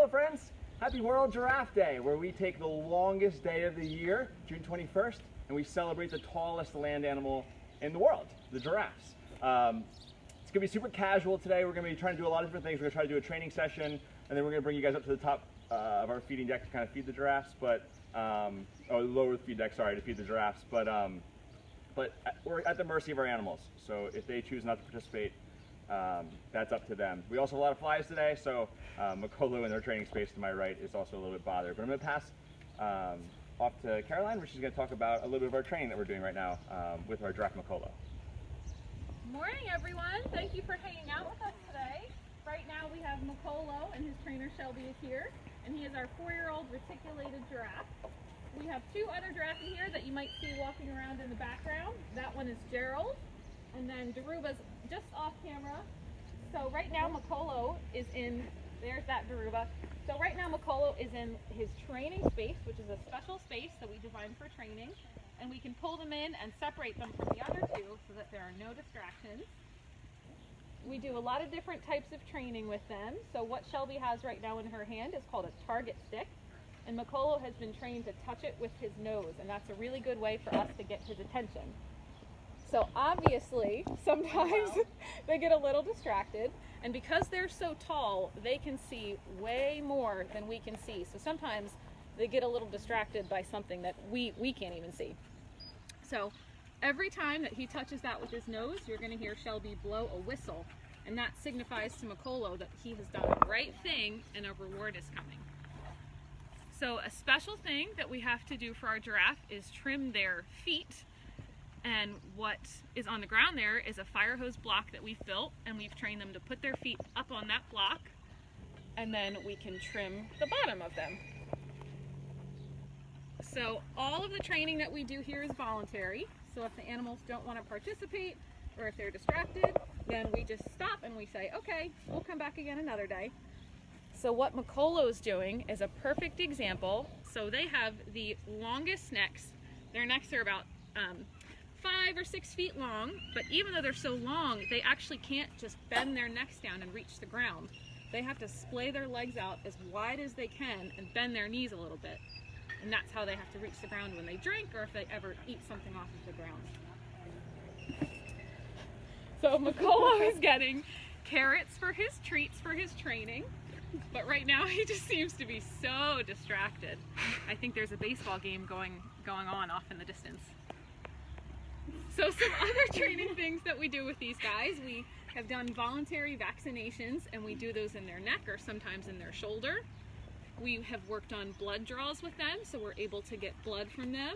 Hello friends! Happy World Giraffe Day, where we take the longest day of the year, June 21st, and we celebrate the tallest land animal in the world, the giraffes. It's going to be super casual today. We're going to be trying to do a lot of different things. We're going to try to do a training session, and then we're going to bring you guys up to the top of our feeding deck to kind of feed the giraffes, or lower the feed deck, sorry, to feed the giraffes. But we're at the mercy of our animals, so if they choose not to participate, that's up to them. We also have a lot of flies today, so Makolo in their training space to my right is also a little bit bothered. But I'm going to pass off to Caroline, where she's going to talk about a little bit of our training that we're doing right now with our giraffe Makolo. Morning everyone, thank you for hanging out with us today. Right now we have Makolo and his trainer Shelby is here, and he is our 4-year-old reticulated giraffe. We have 2 other giraffes in here that you might see walking around in the background. That one is Gerald, and then Daruba's just off camera. So right now Makolo is in, there's that Daruba. So right now Makolo is in his training space, which is a special space that we designed for training. And we can pull them in and separate them from the other 2 so that there are no distractions. We do a lot of different types of training with them. So what Shelby has right now in her hand is called a target stick. And Makolo has been trained to touch it with his nose, and that's a really good way for us to get his attention. So obviously, sometimes they get a little distracted, and because they're so tall, they can see way more than we can see. So sometimes they get a little distracted by something that we can't even see. So every time that he touches that with his nose, you're going to hear Shelby blow a whistle, and that signifies to Makolo that he has done the right thing and a reward is coming. So a special thing that we have to do for our giraffe is trim their feet. And what is on the ground there is a fire hose block that we've built, and we've trained them to put their feet up on that block, and then we can trim the bottom of them. So all of the training that we do here is voluntary. So if the animals don't want to participate, or if they're distracted, then we just stop and we say, okay, we'll come back again another day. So what Makolo is doing is a perfect example. So they have the longest necks. Their necks are about 5 or 6 feet long, but even though they're so long, they actually can't just bend their necks down and reach the ground. They have to splay their legs out as wide as they can and bend their knees a little bit. And that's how they have to reach the ground when they drink or if they ever eat something off of the ground. So Makolo is getting carrots for his treats for his training, but right now he just seems to be so distracted. I think there's a baseball game going on off in the distance. So some other training things that we do with these guys, we have done voluntary vaccinations, and we do those in their neck or sometimes in their shoulder. We have worked on blood draws with them, so we're able to get blood from them.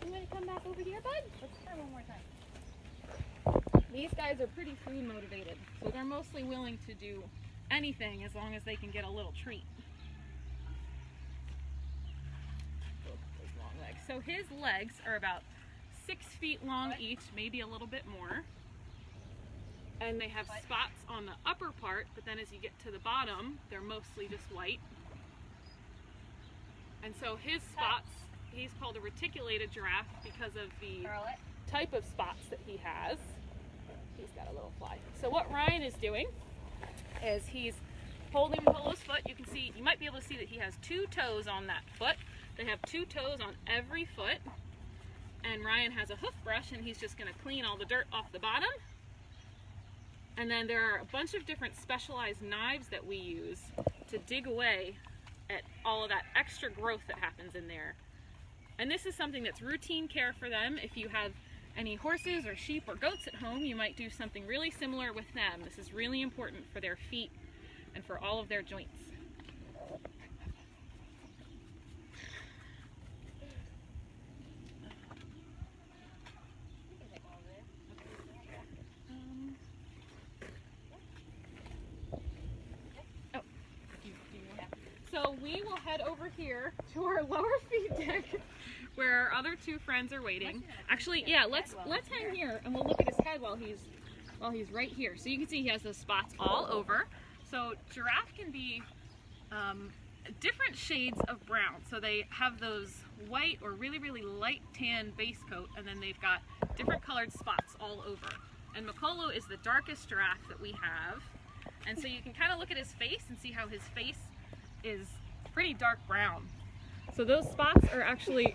You want to come back over here, bud? Let's try one more time. These guys are pretty food motivated, so they're mostly willing to do anything as long as they can get a little treat. Those long legs. So his legs are about 6 feet long each, maybe a little bit more. And they have spots on the upper part, but then as you get to the bottom, they're mostly just white. And so his spots, he's called a reticulated giraffe because of the type of spots that he has. He's got a little fly. So what Ryan is doing is he's holding Makolo's foot. You can see, you might be able to see that he has 2 toes on that foot. They have 2 toes on every foot. And Ryan has a hoof brush, and he's just going to clean all the dirt off the bottom. And then there are a bunch of different specialized knives that we use to dig away at all of that extra growth that happens in there. And this is something that's routine care for them. If you have any horses or sheep or goats at home, you might do something really similar with them. This is really important for their feet and for all of their joints. So we will head over here to our lower feed deck where our other 2 friends are waiting. Actually, yeah, let's hang here and we'll look at his head while he's right here. So you can see he has those spots all over. So giraffe can be different shades of brown. So they have those white or really, really light tan base coat, and then they've got different colored spots all over. And Makolo is the darkest giraffe that we have. And so you can kind of look at his face and see how his face is pretty dark brown. So those spots are actually...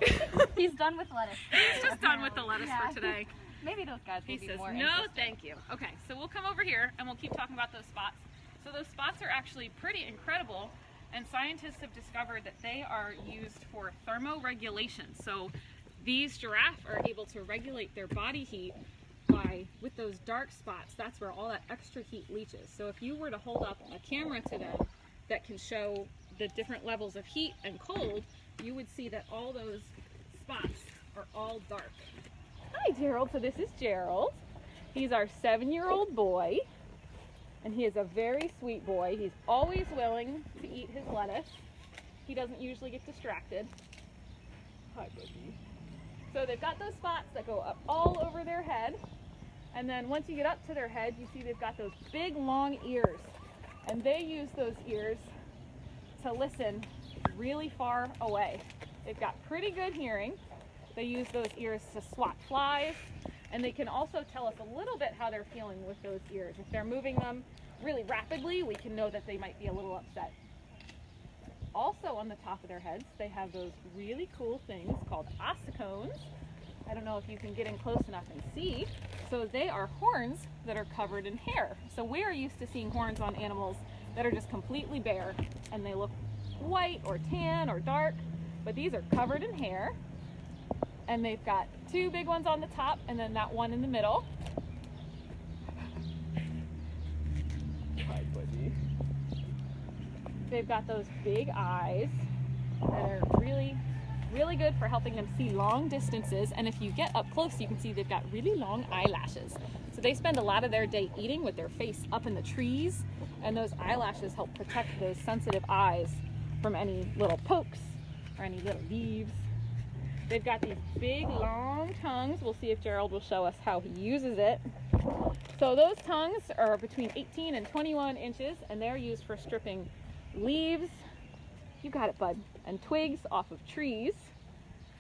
He's done with lettuce. He's just done with the lettuce for today. Maybe those guys will He be says, more no, interesting. thank you. Okay, so we'll come over here and we'll keep talking about those spots. So those spots are actually pretty incredible, and scientists have discovered that they are used for thermoregulation. So these giraffes are able to regulate their body heat with those dark spots. That's where all that extra heat leaches. So if you were to hold up a camera to them that can show the different levels of heat and cold, you would see that all those spots are all dark. Hi, Gerald. So this is Gerald. He's our 7-year-old boy, and he is a very sweet boy. He's always willing to eat his lettuce. He doesn't usually get distracted. Hi, buddy. So they've got those spots that go up all over their head, and then once you get up to their head, you see they've got those big, long ears, and they use those ears to listen really far away. They've got pretty good hearing. They use those ears to swat flies, and they can also tell us a little bit how they're feeling with those ears. If they're moving them really rapidly, we can know that they might be a little upset. Also on the top of their heads, they have those really cool things called ossicones. I don't know if you can get in close enough and see. So they are horns that are covered in hair. So we are used to seeing horns on animals that are just completely bare, and they look white or tan or dark, but these are covered in hair. And they've got 2 big ones on the top and then that one in the middle. Hi, buddy. They've got those big eyes that are really, really good for helping them see long distances. And if you get up close, you can see they've got really long eyelashes. So they spend a lot of their day eating with their face up in the trees, and those eyelashes help protect those sensitive eyes from any little pokes or any little leaves. They've got these big, long tongues. We'll see if Gerald will show us how he uses it. So those tongues are between 18 and 21 inches, and they're used for stripping leaves, you got it, bud, and twigs off of trees.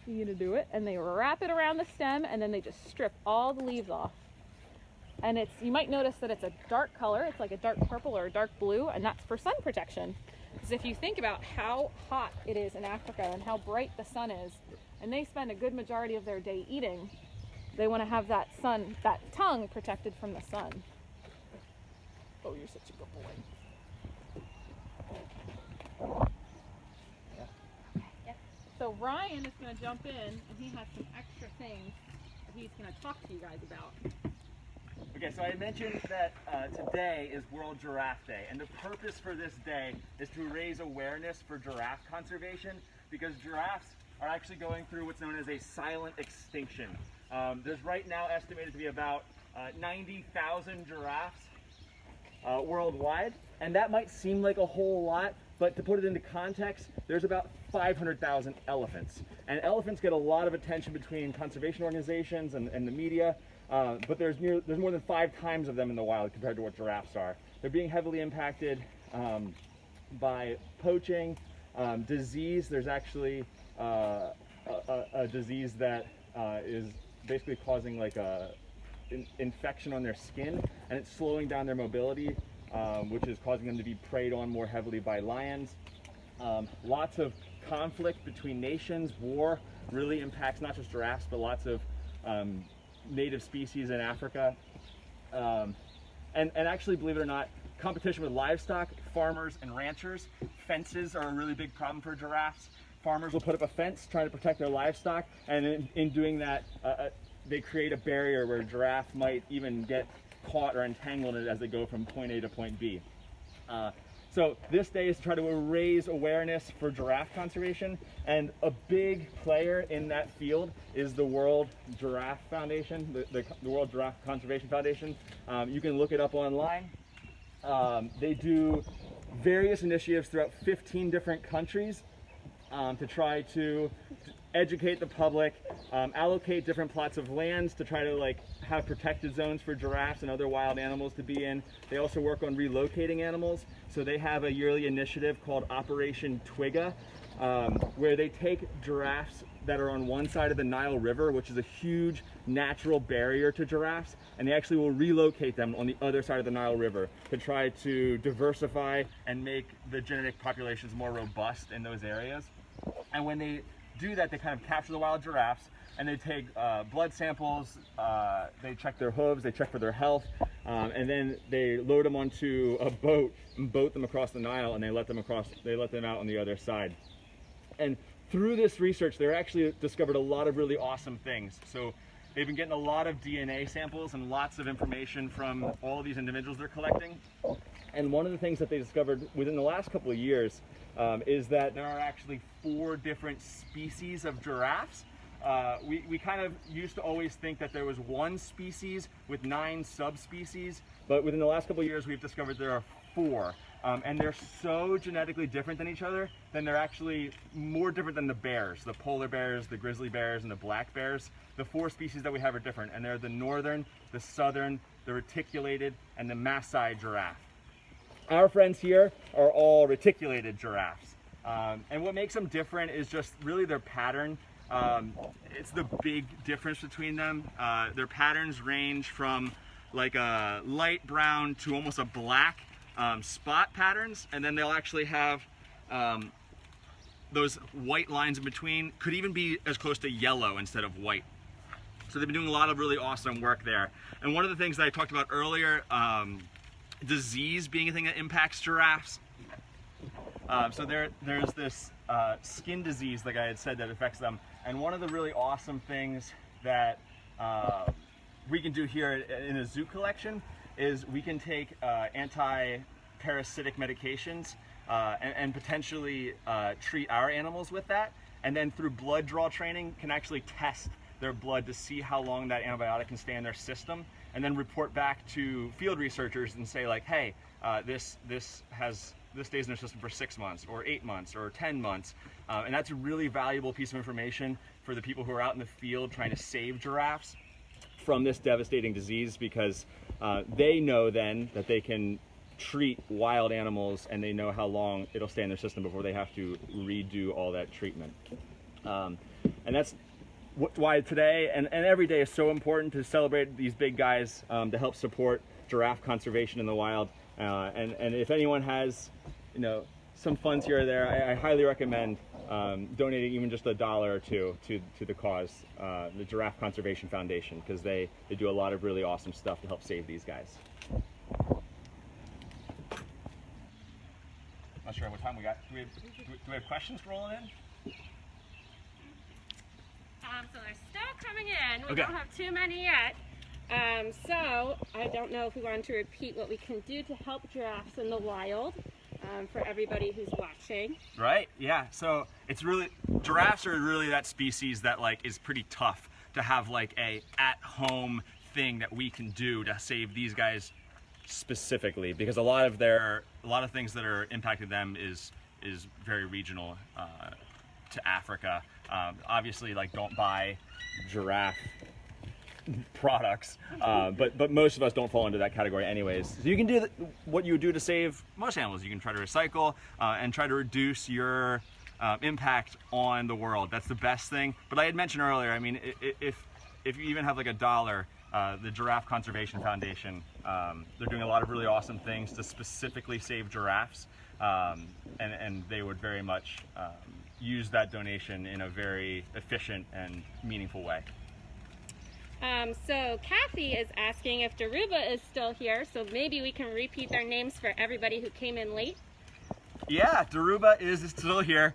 You're gonna do it, and they wrap it around the stem, and then they just strip all the leaves off. And you might notice that it's a dark color. It's like a dark purple or a dark blue, and that's for sun protection. Because if you think about how hot it is in Africa and how bright the sun is, and they spend a good majority of their day eating, they want to have that tongue protected from the sun. Oh, you're such a good boy. Yeah. So Ryan is going to jump in, and he has some extra things that he's going to talk to you guys about. Okay, so I mentioned that today is World Giraffe Day, and the purpose for this day is to raise awareness for giraffe conservation, because giraffes are actually going through what's known as a silent extinction. There's right now estimated to be about 90,000 giraffes worldwide, and that might seem like a whole lot, but to put it into context, there's about 500,000 elephants. And elephants get a lot of attention between conservation organizations and the media, but there's more than 5 times of them in the wild compared to what giraffes are. They're being heavily impacted by poaching, disease. There's actually a disease that is basically causing like infection on their skin, and it's slowing down their mobility, which is causing them to be preyed on more heavily by lions. Lots of conflict between nations. War really impacts not just giraffes, but lots of native species in Africa. And actually, believe it or not, competition with livestock, farmers and ranchers. Fences are a really big problem for giraffes. Farmers will put up a fence trying to protect their livestock, and in doing that, they create a barrier where a giraffe might even get caught or entangled in it as they go from point A to point B. So this day is to try to raise awareness for giraffe conservation, and a big player in that field is the World Giraffe Foundation, the World Giraffe Conservation Foundation. You can look it up online. They do various initiatives throughout 15 different countries to try to educate the public, allocate different plots of lands to try to like have protected zones for giraffes and other wild animals to be in. They also work on relocating animals. So they have a yearly initiative called Operation Twiga, where they take giraffes that are on one side of the Nile River, which is a huge natural barrier to giraffes, and they actually will relocate them on the other side of the Nile River to try to diversify and make the genetic populations more robust in those areas. And when they do that, they kind of capture the wild giraffes, and they take blood samples, they check their hooves, they check for their health, and then they load them onto a boat and boat them across the Nile, and they let them out on the other side. And through this research, they're actually discovered a lot of really awesome things. So they've been getting a lot of DNA samples and lots of information from all of these individuals they're collecting. And one of the things that they discovered within the last couple of years is that there are actually 4 different species of giraffes. We kind of used to always think that there was one species with 9 subspecies, but within the last couple of years we've discovered there are 4. And they're so genetically different than each other, then they're actually more different than the bears, the polar bears, the grizzly bears, and the black bears. The 4 species that we have are different, and they're the northern, the southern, the reticulated, and the Maasai giraffe. Our friends here are all reticulated giraffes. And what makes them different is just really their pattern. It's the big difference between them. Their patterns range from like a light brown to almost a black spot patterns, and then they'll actually have those white lines in between, could even be as close to yellow instead of white. So they've been doing a lot of really awesome work there. And one of the things that I talked about earlier, disease being a thing that impacts giraffes. So there's this skin disease, like I had said, that affects them. And one of the really awesome things that we can do here in a zoo collection is we can take anti-parasitic medications and potentially treat our animals with that. And then through blood draw training, can actually test their blood to see how long that antibiotic can stay in their system, and then report back to field researchers and say like, hey, this stays in their system for 6 months or 8 months or 10 months. And that's a really valuable piece of information for the people who are out in the field trying to save giraffes from this devastating disease, because they know then that they can treat wild animals and they know how long it'll stay in their system before they have to redo all that treatment. And that's why today and every day is so important to celebrate these big guys to help support giraffe conservation in the wild. And if anyone has, some funds here or there, I highly recommend donating even just $1 or $2 to the cause, the Giraffe Conservation Foundation, because they do a lot of really awesome stuff to help save these guys. Not sure what time we got. Do we have questions rolling in? So they're still coming in. We Okay. don't have too many yet. So I don't know if we want to repeat what we can do to help giraffes in the wild for everybody who's watching. Right, yeah. So it's really, giraffes are really that species that is pretty tough to have a at-home thing that we can do to save these guys specifically, because a lot of things that are impacting them is very regional to Africa. Obviously, don't buy giraffe products, but most of us don't fall into that category anyways. So you can do what you would do to save most animals. You can try to recycle and try to reduce your impact on the world. That's the best thing. But I had mentioned earlier, I mean, if you even have $1, the Giraffe Conservation Foundation, they're doing a lot of really awesome things to specifically save giraffes, and they would very much use that donation in a very efficient and meaningful way. So Kathy is asking if Daruba is still here, so maybe we can repeat their names for everybody who came in late. Yeah, Daruba is still here.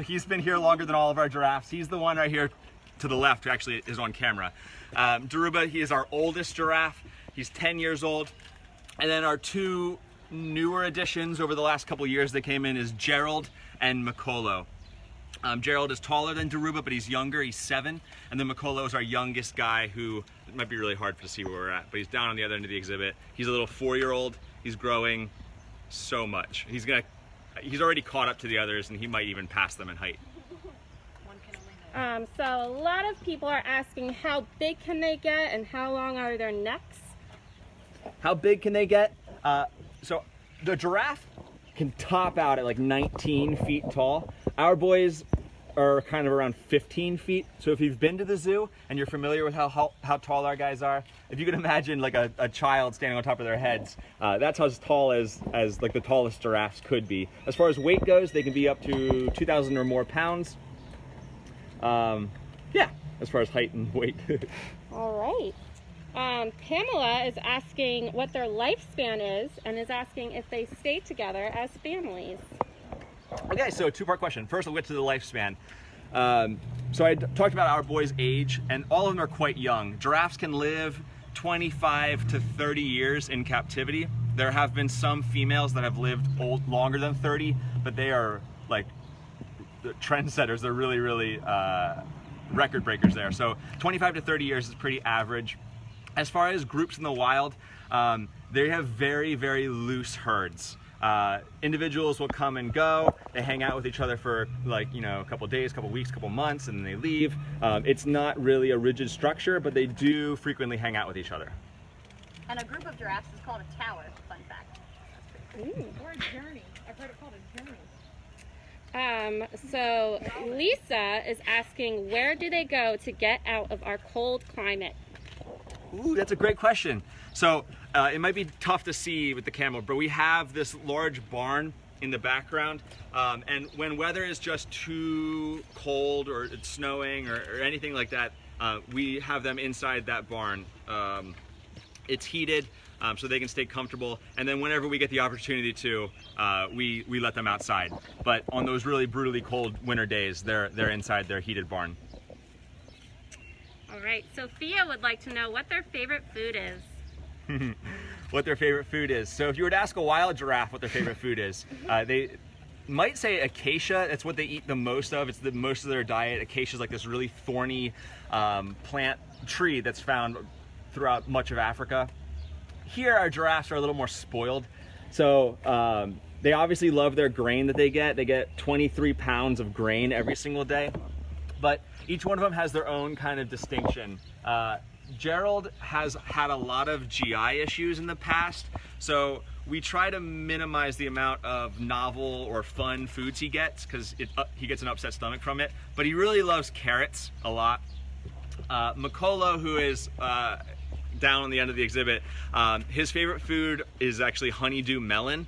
He's been here longer than all of our giraffes. He's the one right here to the left who actually is on camera. Daruba, he is our oldest giraffe. He's 10 years old. And then our 2 newer additions over the last couple years that came in is Gerald and Makolo. Gerald is taller than Daruba, but he's younger, he's 7. And then Makolo is our youngest guy, who, it might be really hard to see where we're at, but he's down on the other end of the exhibit. He's a little 4-year-old, he's growing so much. He's already caught up to the others, and he might even pass them in height. One can only So a lot of people are asking how big can they get and how long are their necks? How big can they get? So the giraffe can top out at like 19 feet tall. Our boys are kind of around 15 feet. So if you've been to the zoo and you're familiar with how tall our guys are, if you could imagine like a child standing on top of their heads, that's as tall as like the tallest giraffes could be. As far as weight goes, they can be up to 2,000 or more pounds. Yeah, as far as height and weight. All right. Pamela is asking what their lifespan is and is asking if they stay together as families. Okay, so two-part question. First, we'll get to the lifespan. So I talked about our boys' age, and all of them are quite young. Giraffes can live 25 to 30 years in captivity. There have been some females that have lived longer than 30, but they are like the trendsetters. They're really, really record breakers there. So 25 to 30 years is pretty average. As far as groups in the wild, they have very, very loose herds. Individuals will come and go. They hang out with each other for like, a couple days, couple weeks, couple months, and then they leave. It's not really a rigid structure, but they do frequently hang out with each other. And a group of giraffes is called a tower, fun fact. Or a journey. I've heard it called a journey. So Lisa is asking, where do they go to get out of our cold climate? Ooh, that's a great question. So it might be tough to see with the camera, but we have this large barn in the background. And when weather is just too cold or it's snowing or anything like that, we have them inside that barn. It's heated, so they can stay comfortable. And then whenever we get the opportunity to, we let them outside. But on those really brutally cold winter days, they're inside their heated barn. All right, Sophia would like to know what their favorite food is. What their favorite food is. So if you were to ask a wild giraffe what their favorite food is, they might say acacia. That's what they eat the most of. It's the most of their diet. Acacia is like this really thorny plant tree that's found throughout much of Africa. Here our giraffes are a little more spoiled. So they obviously love their grain that they get. They get 23 pounds of grain every single day. But each one of them has their own kind of distinction. Gerald has had a lot of GI issues in the past, so we try to minimize the amount of novel or fun foods he gets because he gets an upset stomach from it, but he really loves carrots a lot. Makolo, who is down on the end of the exhibit, his favorite food is actually honeydew melon.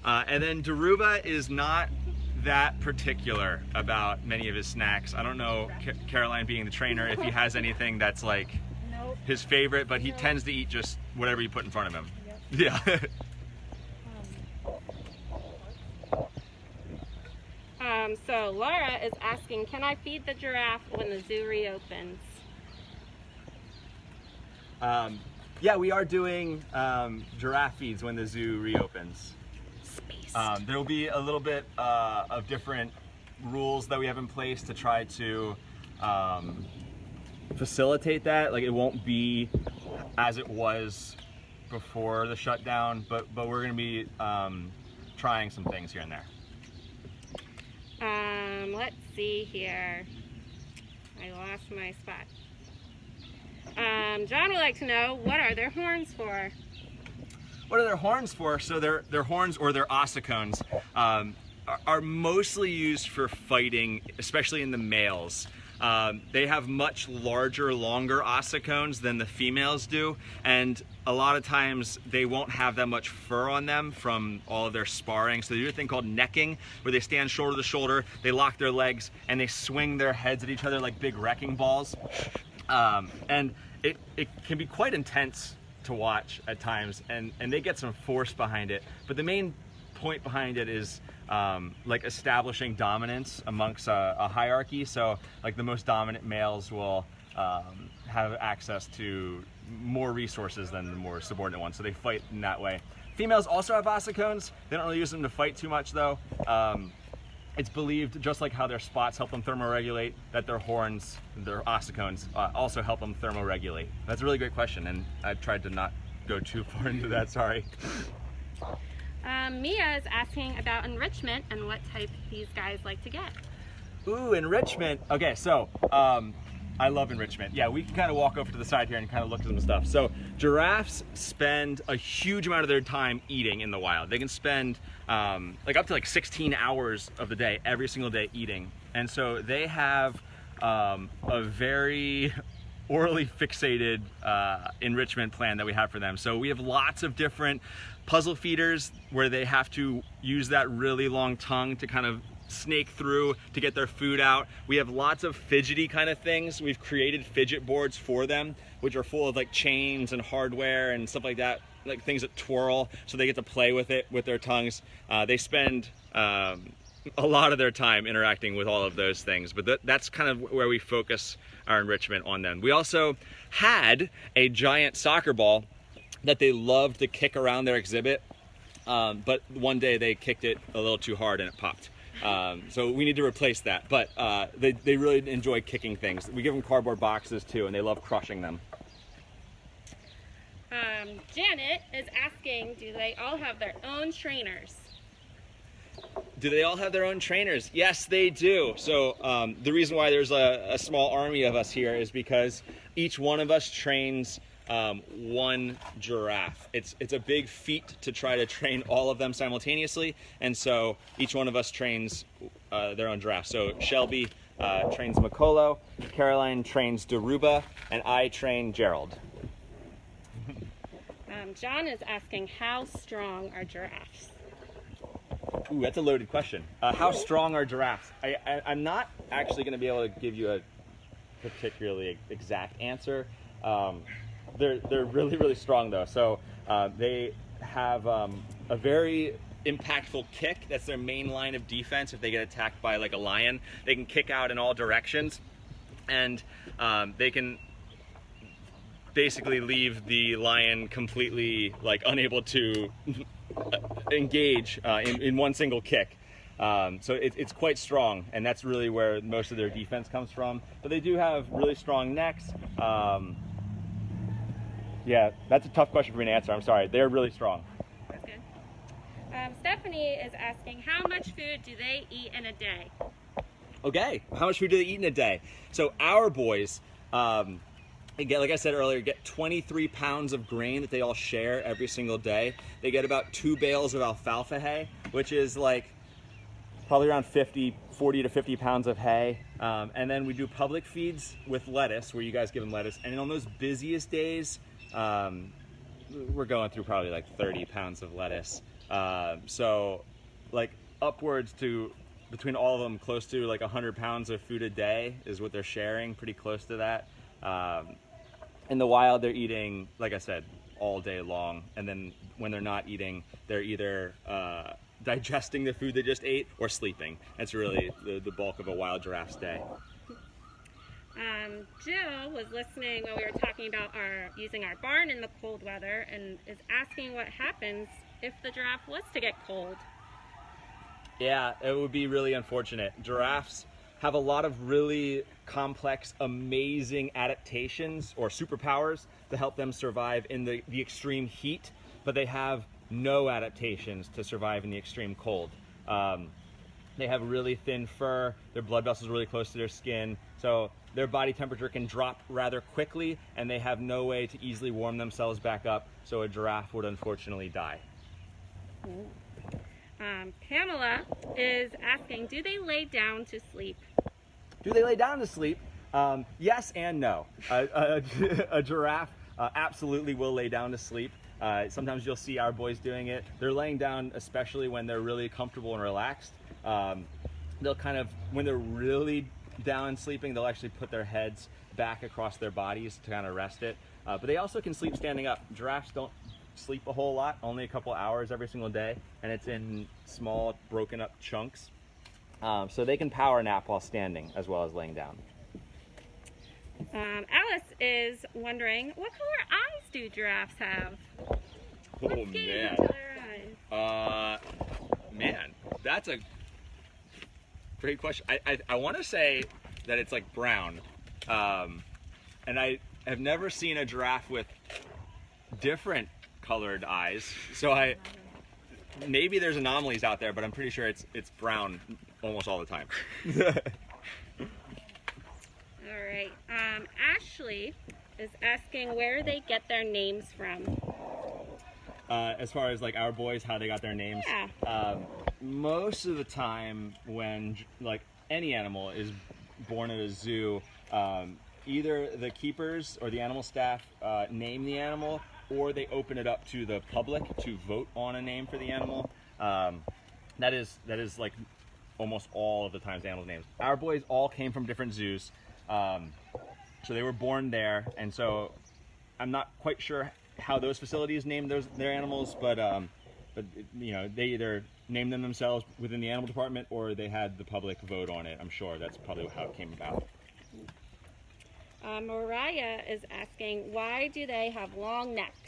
And then Daruba is not that particular about many of his snacks. I don't know, Caroline being the trainer, if he has anything that's like his favorite, but he tends to eat just whatever you put in front of him. Yep. Yeah. So Laura is asking, can I feed the giraffe when the zoo reopens? Yeah, we are doing giraffe feeds when the zoo reopens. There will be a little bit of different rules that we have in place to try to facilitate that. Like, it won't be as it was before the shutdown, but we're going to be trying some things here and there. Let's see here. I lost my spot. John would like to know, what are their horns for? What are their horns for? So their horns, or their ossicones, are mostly used for fighting, especially in the males. They have much larger, longer ossicones than the females do, and a lot of times they won't have that much fur on them from all of their sparring. So they do a thing called necking, where they stand shoulder to shoulder, they lock their legs, and they swing their heads at each other like big wrecking balls. And it can be quite intense to watch at times, and they get some force behind it. But the main point behind it is like establishing dominance amongst a hierarchy. So like the most dominant males will have access to more resources than the more subordinate ones. So they fight in that way. Females also have ossicones. They don't really use them to fight too much though. It's believed, just like how their spots help them thermoregulate, that their horns, their ossicones, also help them thermoregulate. That's a really great question, and I tried to not go too far into that, sorry. Mia is asking about enrichment and what type these guys like to get. Ooh, enrichment. Okay, so I love enrichment. Yeah, we can kind of walk over to the side here and kind of look at some stuff. So giraffes spend a huge amount of their time eating in the wild. They can spend like up to like 16 hours of the day, every single day eating. And so they have a very orally fixated enrichment plan that we have for them. So we have lots of different puzzle feeders where they have to use that really long tongue to kind of snake through to get their food out. We have lots of fidgety kind of things. We've created fidget boards for them, which are full of like chains and hardware and stuff like that, like things that twirl, so they get to play with it with their tongues. They spend a lot of their time interacting with all of those things, but that's kind of where we focus our enrichment on them. We also had a giant soccer ball that they loved to kick around their exhibit, but one day they kicked it a little too hard and it popped. So we need to replace that, but they really enjoy kicking things. We give them cardboard boxes too, and they love crushing them. Janet is asking, do they all have their own trainers? Do they all have their own trainers? Yes, they do. So the reason why there's a small army of us here is because each one of us trains one giraffe. It's a big feat to try to train all of them simultaneously, and so each one of us trains their own giraffe. So Shelby trains Makolo, Caroline trains Daruba, and I train Gerald. John is asking, how strong are giraffes? Ooh, that's a loaded question. How strong are giraffes? I'm not actually going to be able to give you a particularly exact answer. They're really, really strong though. So they have a very impactful kick. That's their main line of defense. If they get attacked by like a lion, they can kick out in all directions, and they can basically leave the lion completely like unable to engage in one single kick. So it's quite strong, and that's really where most of their defense comes from. But they do have really strong necks. Yeah, that's a tough question for me to answer. I'm sorry. They're really strong. That's good. Stephanie is asking, how much food do they eat in a day? Okay, how much food do they eat in a day? So our boys, again, like I said earlier, get 23 pounds of grain that they all share every single day. They get about 2 bales of alfalfa hay, which is like probably around 40 to 50 pounds of hay. And then we do public feeds with lettuce, where you guys give them lettuce. And on those busiest days, we're going through probably like 30 pounds of lettuce. So like upwards to, between all of them, close to like 100 pounds of food a day is what they're sharing, pretty close to that. In the wild, they're eating, like I said, all day long. And then when they're not eating, they're either digesting the food they just ate or sleeping. That's really the bulk of a wild giraffe's day. Jill was listening when we were talking about using our barn in the cold weather, and is asking what happens if the giraffe was to get cold. Yeah, it would be really unfortunate. Giraffes have a lot of really complex, amazing adaptations or superpowers to help them survive in the extreme heat, but they have no adaptations to survive in the extreme cold. They have really thin fur, their blood vessels are really close to their skin, so their body temperature can drop rather quickly, and they have no way to easily warm themselves back up, so a giraffe would unfortunately die. Pamela is asking, do they lay down to sleep? Do they lay down to sleep? Yes and no. A giraffe absolutely will lay down to sleep. Sometimes you'll see our boys doing it. They're laying down, especially when they're really comfortable and relaxed. They'll kind of, when they're really down and sleeping, they'll actually put their heads back across their bodies to kind of rest it. But they also can sleep standing up. Giraffes don't sleep a whole lot, only a couple hours every single day, and it's in small, broken up chunks. So they can power nap while standing as well as laying down. Alice is wondering, what color eyes do giraffes have? Oh man. Man, that's a great question. I want to say that it's like brown, and I have never seen a giraffe with different colored eyes. So maybe there's anomalies out there, but I'm pretty sure it's brown almost all the time. All right. Ashley is asking where they get their names from. As far as like our boys, how they got their names. Yeah. Most of the time when like any animal is born at a zoo, either the keepers or the animal staff name the animal, or they open it up to the public to vote on a name for the animal. That is like almost all of the times animal names. Our boys all came from different zoos, so they were born there, and so I'm not quite sure how those facilities named their animals, but you know, they either named them themselves within the animal department or they had the public vote on it. I'm sure that's probably how it came about. Mariah is asking, why do they have long necks?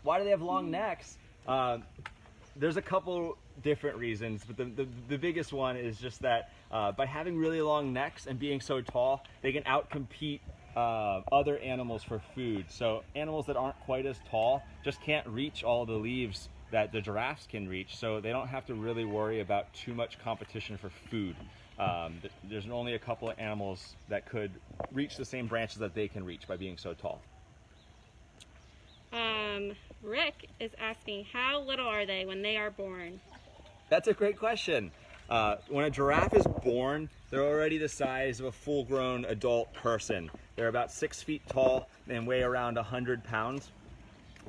Why do they have long necks? There's a couple different reasons, but the biggest one is just that by having really long necks and being so tall, they can outcompete other animals for food. So animals that aren't quite as tall just can't reach all the leaves that the giraffes can reach, so they don't have to really worry about too much competition for food. There's only a couple of animals that could reach the same branches that they can reach by being so tall. Rick is asking, how little are they when they are born? That's a great question. When a giraffe is born, they're already the size of a full-grown adult person. They're about 6 feet tall and weigh around 100 pounds.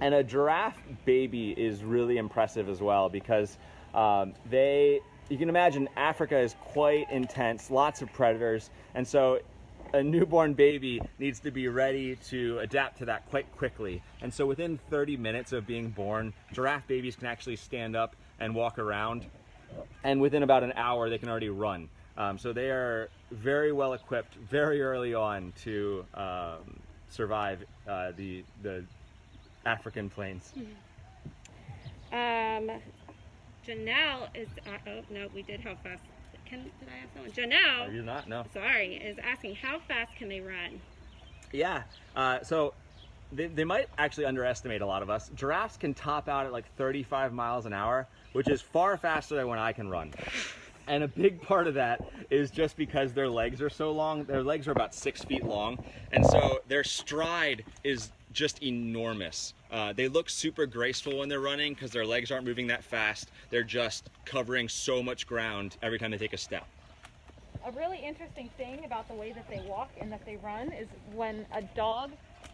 And a giraffe baby is really impressive as well because you can imagine Africa is quite intense, lots of predators, and so a newborn baby needs to be ready to adapt to that quite quickly. And so within 30 minutes of being born, giraffe babies can actually stand up and walk around, and within about an hour they can already run. So they are very well equipped very early on to survive the African plains. Janelle is, oh no, we did how fast, did I ask someone? Janelle, Are you not? No. sorry, is asking how fast can they run? Yeah, so they might actually underestimate a lot of us. Giraffes can top out at like 35 miles an hour, which is far faster than when I can run. And a big part of that is just because their legs are so long. Their legs are about 6 feet long, and so their stride is just enormous. They look super graceful when they're running because their legs aren't moving that fast. They're just covering so much ground every time they take a step. A really interesting thing about the way that they walk and that they run is when a dog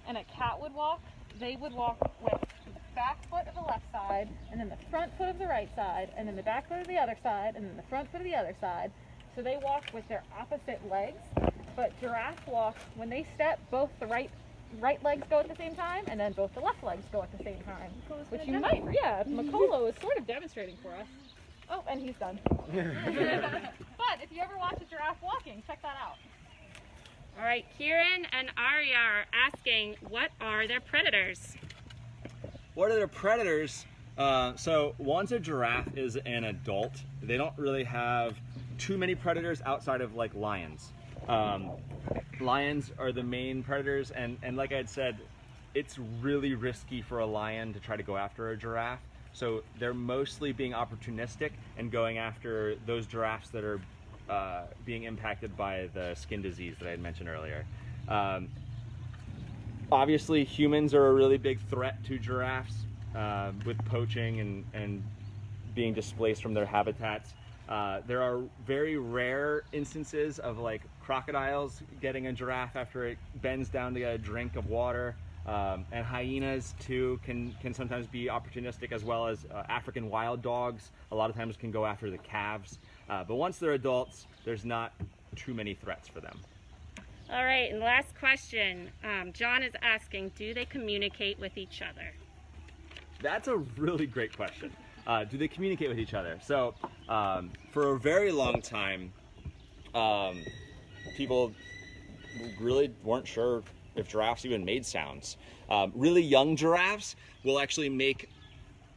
and a cat would walk, they would walk with the back foot of the left side, and then the front foot of the right side, and then the back foot of the other side, and then the front foot of the other side. So they walk with their opposite legs, but giraffes walk, when they step, both the right legs go at the same time, and then both the left legs go at the same time. Which you might, yeah, Makolo is sort of demonstrating for us. Oh, and he's done. But if you ever watch a giraffe walking, check that out. All right, Kieran and Arya are asking, what are their predators? What are their predators? So once a giraffe is an adult, they don't really have too many predators outside of like lions. Lions are the main predators, and like I had said, it's really risky for a lion to try to go after a giraffe. So they're mostly being opportunistic and going after those giraffes that are being impacted by the skin disease that I had mentioned earlier. Obviously, humans are a really big threat to giraffes with poaching and being displaced from their habitats. There are very rare instances of like crocodiles getting a giraffe after it bends down to get a drink of water. And hyenas too can sometimes be opportunistic, as well as African wild dogs a lot of times can go after the calves. But once they're adults, there's not too many threats for them. All right, and last question. John is asking, do they communicate with each other? That's a really great question. Do they communicate with each other? So for a very long time, people really weren't sure if giraffes even made sounds. Really young giraffes will actually make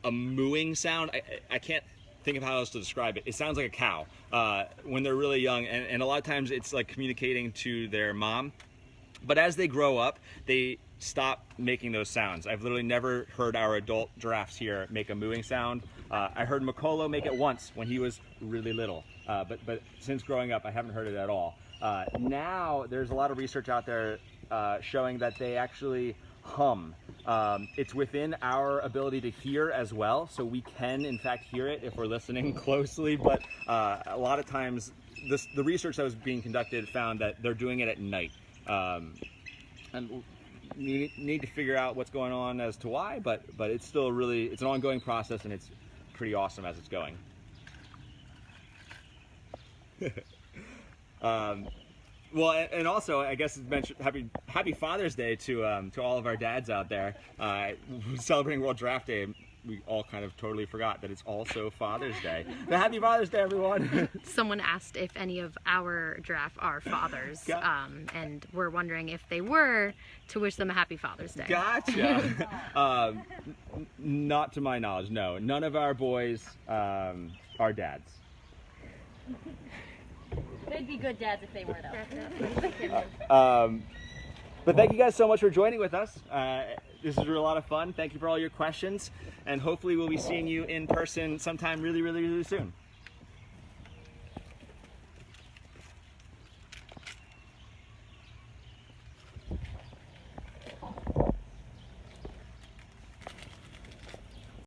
a mooing sound. I can't think of how else to describe it. It sounds like a cow when they're really young, and a lot of times it's like communicating to their mom. But as they grow up, they stop making those sounds. I've literally never heard our adult giraffes here make a mooing sound I heard Makolo make it once when he was really little, but since growing up, I haven't heard it at all. Now there's a lot of research out there showing that they actually hum. It's within our ability to hear as well, so we can in fact hear it if we're listening closely, but a lot of times the research that was being conducted found that they're doing it at night. And we need to figure out what's going on as to why, but it's still it's an ongoing process, and it's pretty awesome as it's going. Well, and also, I guess it's mentioned Happy Father's Day to all of our dads out there. Celebrating World Giraffe Day, we all kind of totally forgot that it's also Father's Day. So Happy Father's Day, everyone! Someone asked if any of our giraffe are fathers, Yeah. and we're wondering if they were, to wish them a happy Father's Day. Gotcha! Not to my knowledge, no. None of our boys are dads. They'd be good dads if they were, though. But thank you guys so much for joining with us. This was a lot of fun. Thank you for all your questions, and hopefully we'll be seeing you in person sometime really, really, really soon.